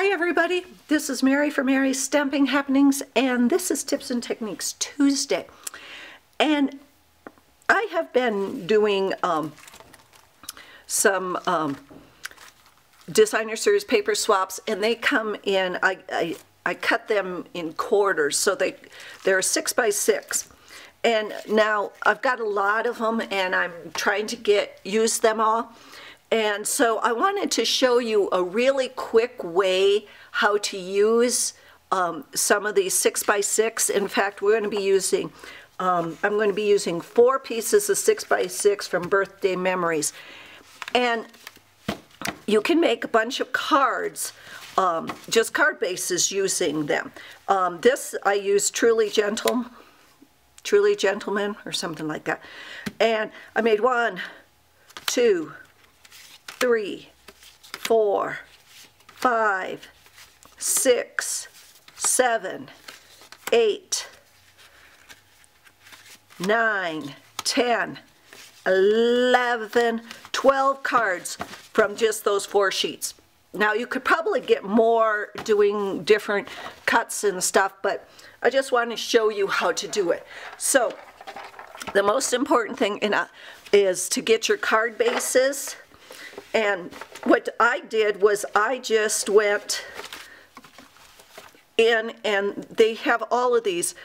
Hi everybody, this is Mary for Mary's Stamping Happenings, and this is Tips and Techniques Tuesday. And I have been doing some designer series paper swaps, and they come in, I cut them in quarters, so they're 6 by 6. And now I've got a lot of them, and I'm trying to use them all. And so I wanted to show you a really quick way how to use some of these 6 by 6. In fact, we're going to be using, I'm going to be using 4 pieces of 6 by 6 from Birthday Memories. And you can make a bunch of cards, just card bases using them. This I use Truly Gentleman or something like that. And I made 1, 2, 3, 4, 5, 6, 7, 8, 9, 10, 11, 12 cards from just those 4 sheets. Now you could probably get more doing different cuts and stuff, but I just want to show you how to do it. So the most important thing is to get your card bases. And what I did was I just went in, and they have all of these.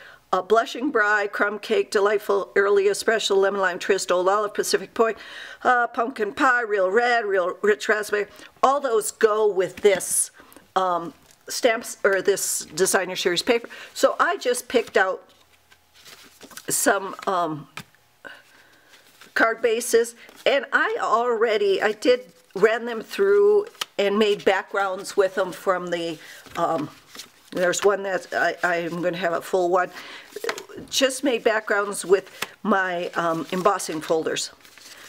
Blushing Bride, Crumb Cake, Delightful Early Espresso, Lemon Lime Twist, Old Olive, Pacific Point, Pumpkin Pie, Real Red, Real Rich Raspberry. All those go with this stamps, or this designer series paper. So I just picked out some card bases, and I ran them through and made backgrounds with them from the, there's one that I'm going to have a full one, just made backgrounds with my embossing folders.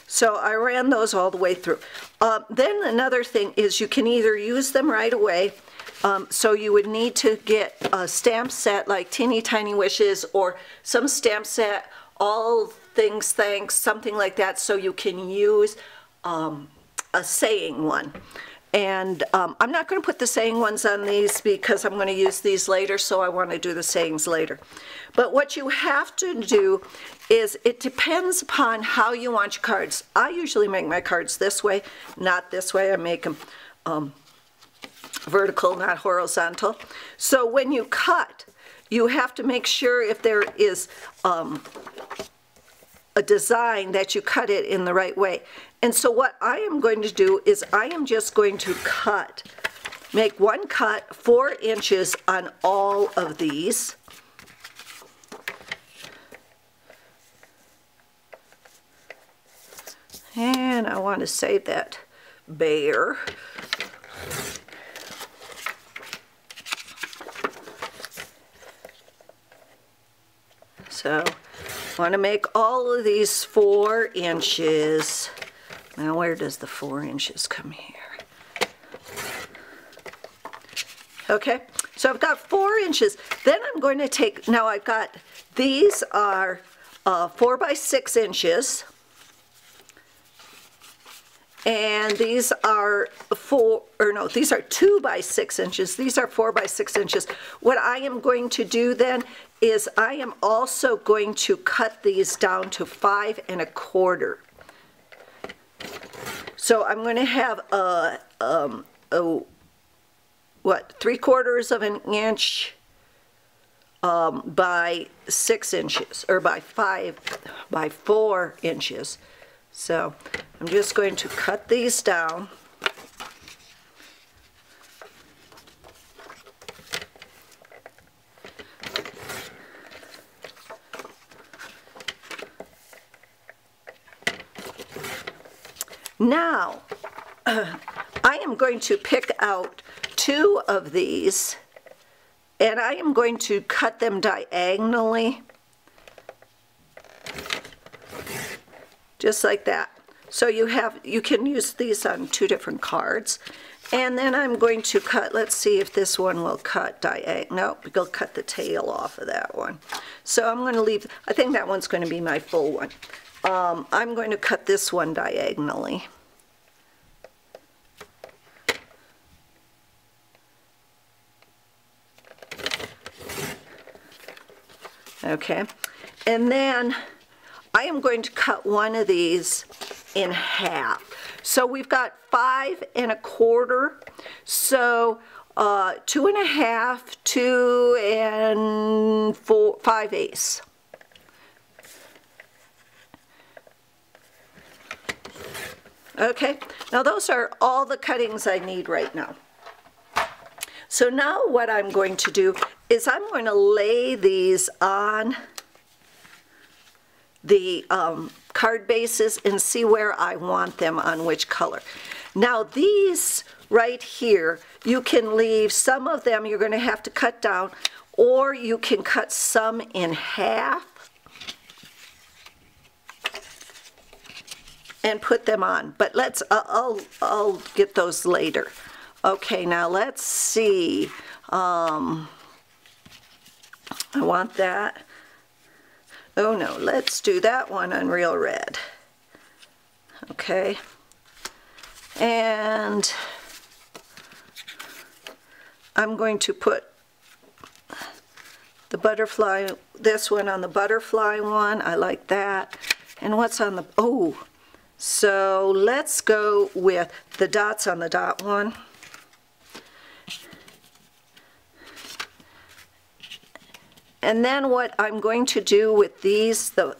So I ran those all the way through. Then another thing is you can either use them right away, so you would need to get a stamp set like Teeny Tiny Wishes or some stamp set, All Things Thanks, something like that, so you can use a saying one. And I'm not going to put the saying ones on these because I'm going to use these later, so I want to do the sayings later. But what you have to do is, it depends upon how you want your cards. I usually make my cards this way, not this way. I make them vertical, not horizontal. So when you cut, you have to make sure if there is a design that you cut it in the right way. And so what I am going to do is I am just going to make one cut 4 inches on all of these. And I want to save that bear. So I want to make all of these 4 inches. Now where does the 4 inches come here? Okay, so I've got 4 inches. Then I'm going to take, now I've got, these are 4 by 6 inches. And these are these are 2 by 6 inches. These are 4 by 6 inches. What I am going to do then is I am also going to cut these down to 5 1/4. So I'm going to have what, 3/4 of an inch by 6 inches, or by 4 inches. So I'm just going to cut these down. Now, I am going to pick out 2 of these, and I am going to cut them diagonally, just like that. So you can use these on 2 different cards. And then I'm going to cut, let's see if this one will cut diagonal. Nope, we'll cut the tail off of that one. So I'm going to leave, I think that one's going to be my full one. I'm going to cut this one diagonally. Okay, and then I am going to cut one of these in half. So we've got 5 1/4, so 2 1/2, 2 5/8. Okay, now those are all the cuttings I need right now. So now what I'm going to do is I'm going to lay these on the card bases and see where I want them on which color. Now these right here, you can leave some of them, you're going to have to cut down, or you can cut some in half and put them on. But let's, I'll get those later. Okay, now let's see. I want that. Oh no, let's do that one on real red. Okay. And I'm going to put the butterfly, this one on the butterfly one. I like that. And what's on the, oh, so let's go with the dots on the dot one. And then what I'm going to do with these, the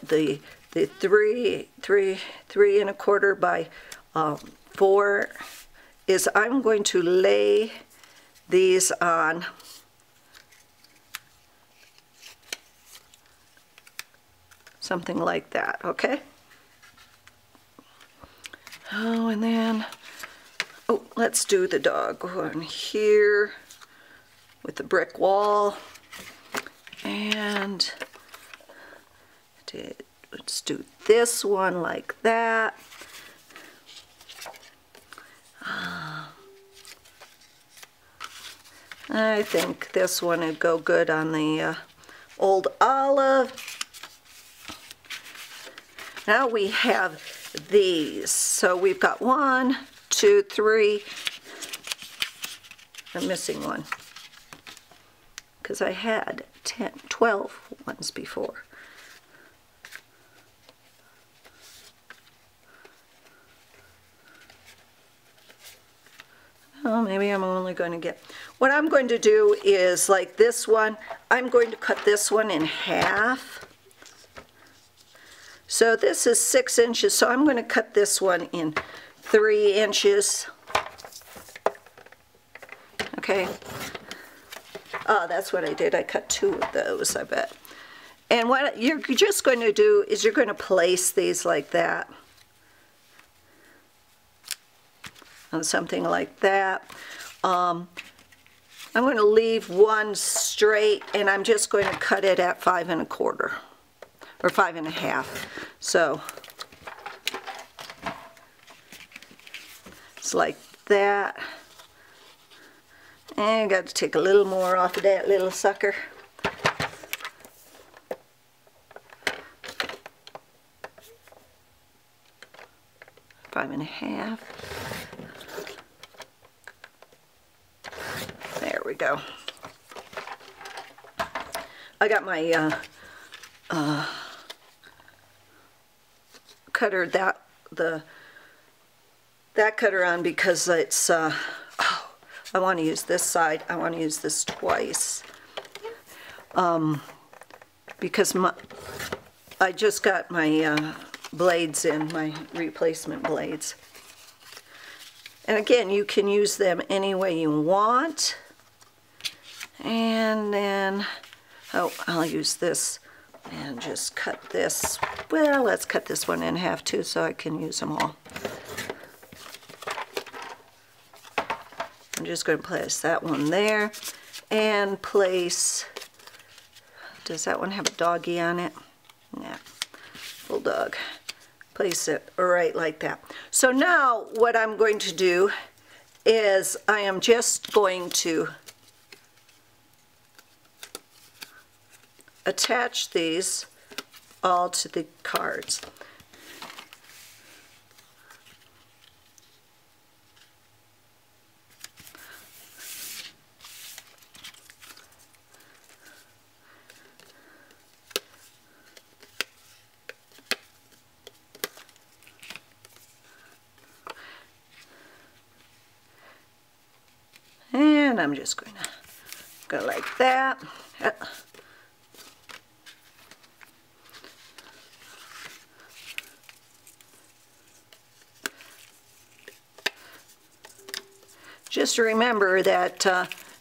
3 1/4 by 4, is I'm going to lay these on something like that, okay? Oh, and then, oh, let's do the dog one here with the brick wall. And let's do this one like that. I think this one would go good on the old olive. Now we have these. So we've got 1, 2, 3. I'm missing one because I had 12 ones before. Oh, maybe I'm only going to get, what I'm going to do is like this one, I'm going to cut this one in half. So this is 6 inches, so I'm going to cut this one in 3 inches. Okay. Oh, that's what I did. I cut 2 of those, I bet. And what you're just going to do is you're going to place these like that. On something like that. I'm going to leave one straight, and I'm just going to cut it at 5 1/4 or 5 1/2. So it's like that. And I got to take a little more off of that little sucker. Five and a half. There we go. I got my cutter, that cutter on because it's I want to use this side. I want to use this twice because I just got my blades in, my replacement blades. And again, you can use them any way you want. And then, oh, I'll use this and just cut this. Well, let's cut this one in half too so I can use them all. I'm just going to place that one there and place, does that one have a doggy on it? Yeah, bulldog. Place it right like that. So now what I'm going to do is I am just going to attach these all to the cards. And I'm just going to go like that. Just remember that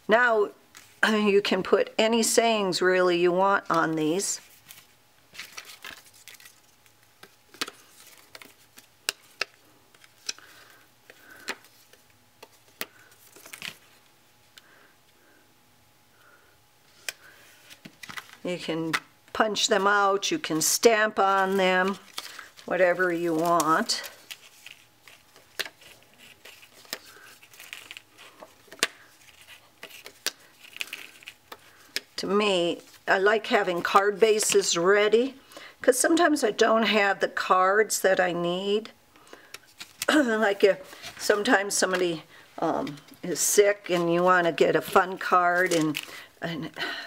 now you can put any sayings really you want on these. You can punch them out, you can stamp on them, whatever you want. To me, I like having card bases ready because sometimes I don't have the cards that I need. Like if sometimes somebody is sick and you want to get a fun card and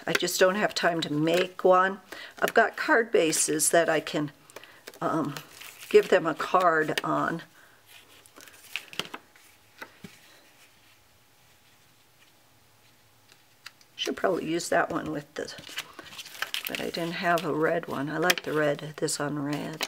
I just don't have time to make one. I've got card bases that I can give them a card on. Should probably use that one with the, but I didn't have a red one. I like the red, this on red.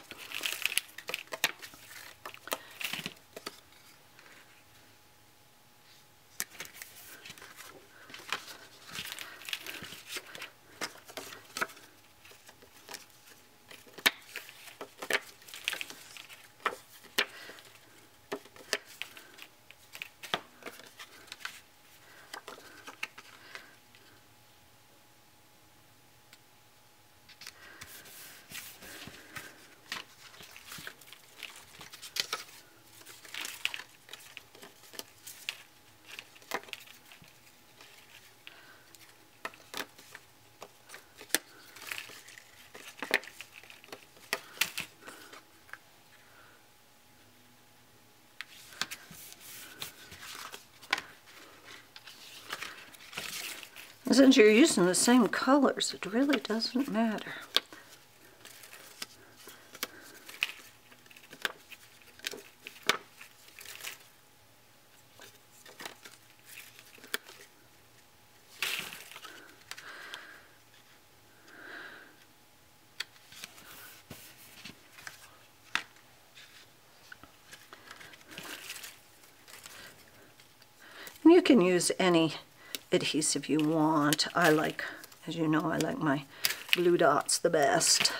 Since you're using the same colors, it really doesn't matter. And you can use any adhesive you want. I like, as you know, I like my blue dots the best.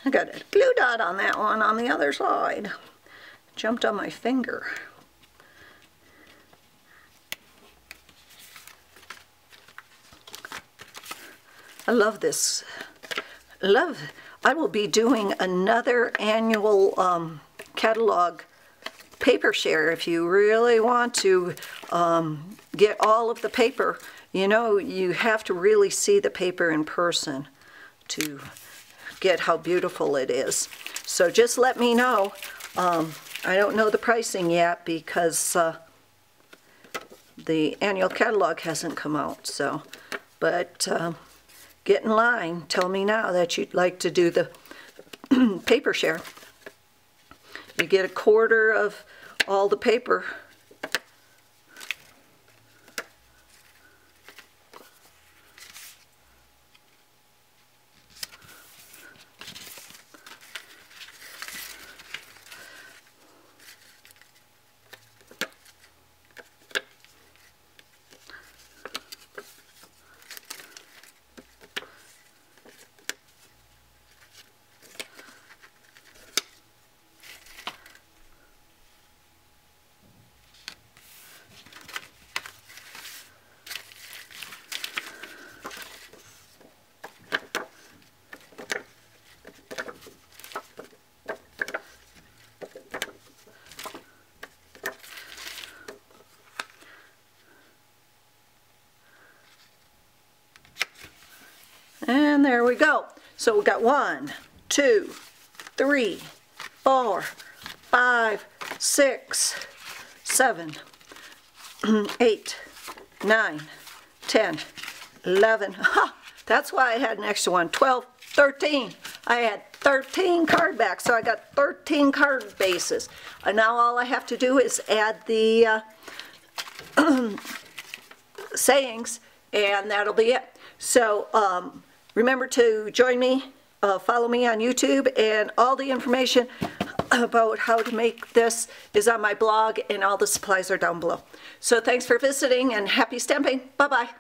I got a glue dot on that one on the other side. Jumped on my finger. I love this. I will be doing another annual catalog paper share if you really want to get all of the paper. You know, you have to really see the paper in person to get how beautiful it is. So just let me know. I don't know the pricing yet because the annual catalog hasn't come out. So, but get in line. Tell me now that you'd like to do the paper share. You get a quarter of all the paper. And there we go. So we got 1, 2, 3, 4, 5, 6, 7, 8, 9, 10, 11. Ha! That's why I had an extra one. 12, 13. I had 13 card backs, so I got 13 card bases. And now all I have to do is add the sayings, and that'll be it. So remember to join me, follow me on YouTube, and all the information about how to make this is on my blog, and all the supplies are down below. So thanks for visiting, and happy stamping. Bye-bye.